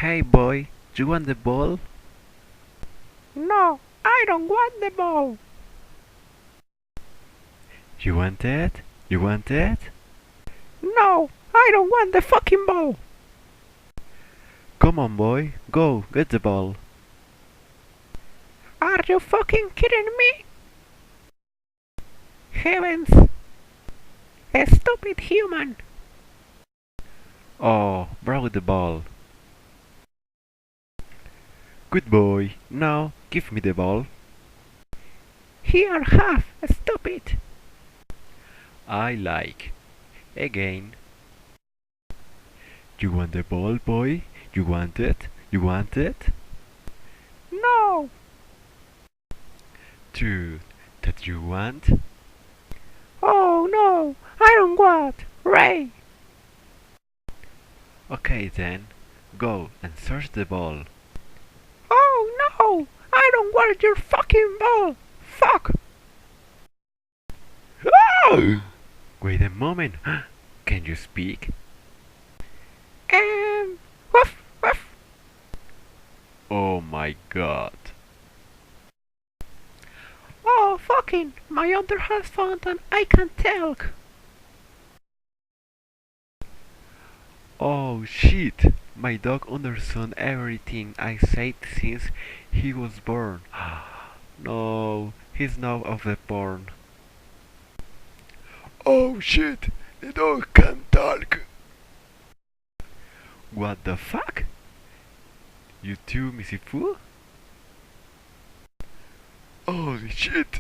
Hey boy, you want the ball? No, I don't want the ball. You want it? You want it? No, I don't want the fucking ball. Come on boy, go, get the ball. Are you fucking kidding me? Heavens, a stupid human. Oh, brought the ball. Good boy, now give me the ball. Here, half, stupid. I like. Again. You want the ball, boy? You want it? You want it? No, True. That you want? oh no, I don't want. Ray. Okay then, go and search the ball. Oh no, I don't want your fucking ball. Fuck. Oh! Wait a moment. Can you speak? Woof, woof. Oh my god. Oh fucking, my other has found an I can talk. Oh shit! My dog understood everything I said since he was born. No, he's now of the porn. Oh shit! The dog can talk! What the fuck? You too, Missy Fu? Holy shit!